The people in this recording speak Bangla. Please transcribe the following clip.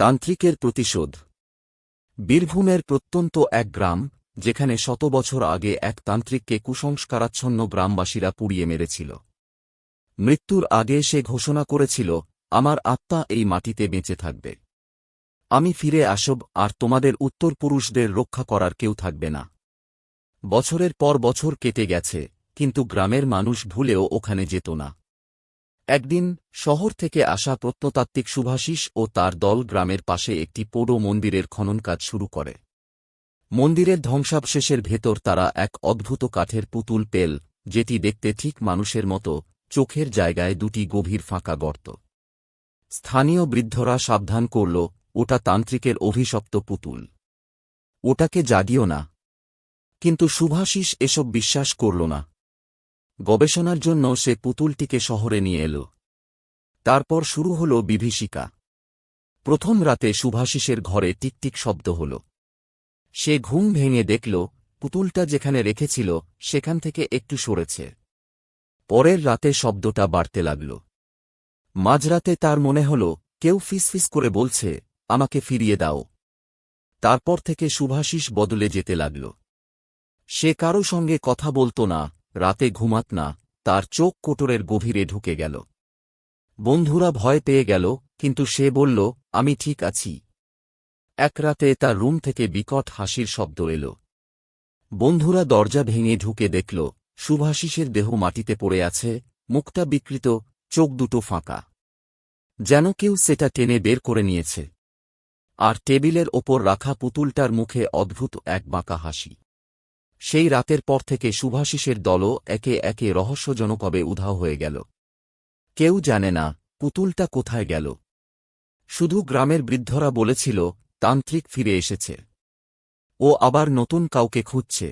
তান্ত্রিকের প্রতিশোধ। বীরভূমের প্রত্যন্ত এক গ্রাম, যেখানে শত বছর আগে এক তান্ত্রিককে কুসংস্কারাচ্ছন্ন গ্রামবাসীরা পুড়িয়ে মেরেছিল। মৃত্যুর আগে সে ঘোষণা করেছিল, আমার আত্মা এই মাটিতে বেঁচে থাকবে। আমি ফিরে আসব, আর তোমাদের উত্তরপুরুষদের রক্ষা করার কেউ থাকবে না। বছরের পর বছর কেটে গেছে, কিন্তু গ্রামের মানুষ ভুলেও ওখানে যেত না। একদিন শহর থেকে আসা প্রত্নতাত্ত্বিক শুভাশিস ও তার দল গ্রামের পাশে একটি পোড়ো মন্দিরের খনন কাজ শুরু করে। মন্দিরের ধ্বংসাবশেষের ভেতর তারা এক অদ্ভুত কাঠের পুতুল পেল, যেটি দেখতে ঠিক মানুষের মতো, চোখের জায়গায় দুটি গভীর ফাঁকা গর্ত। স্থানীয় বৃদ্ধরা সাবধান করল, ওটা তান্ত্রিকের অভিশপ্ত পুতুল, ওটাকে জাগিও না। কিন্তু শুভাশিস এসব বিশ্বাস করল না। গবেষণার জন্য সে পুতুলটিকে শহরে নিয়ে এল। তারপর শুরু হল বিভীষিকা। প্রথম রাতে শুভাশিসের ঘরে টিকটিক শব্দ হল। সে ঘুম ভেঙে দেখল, পুতুলটা যেখানে রেখেছিল সেখান থেকে একটু সরেছে। পরের রাতে শব্দটা বাড়তে লাগল। মাঝরাতে তার মনে হল, কেউ ফিসফিস করে বলছে, আমাকে ফিরিয়ে দাও। তারপর থেকে শুভাশিস বদলে যেতে লাগল। সে কারো সঙ্গে কথা বলত না, রাতে ঘুমাত না, তার চোখ কোটরের গভীরে ঢুকে গেল। বন্ধুরা ভয় পেয়ে গেল, কিন্তু সে বলল, আমি ঠিক আছি। এক রাতে তার রুম থেকে বিকট হাসির শব্দ এল। বন্ধুরা দরজা ভেঙে ঢুকে দেখল, শুভাশিসের দেহ মাটিতে পড়ে আছে, মুখটা বিকৃত, চোখ দুটো ফাঁকা, যেন কেউ সেটা টেনে বের করে নিয়েছে। আর টেবিলের ওপর রাখা পুতুলটার মুখে অদ্ভুত এক বাঁকা হাসি। সেই রাতের পর থেকে শুভাশিসের দলও একে একে রহস্যজনকভাবে উধাও হয়ে গেল। কেউ জানে না পুতুলটা কোথায় গেল। শুধু গ্রামের বৃদ্ধরা বলেছিল, তান্ত্রিক ফিরে এসেছে। ও আবার নতুন কাউকে খুঁজছে।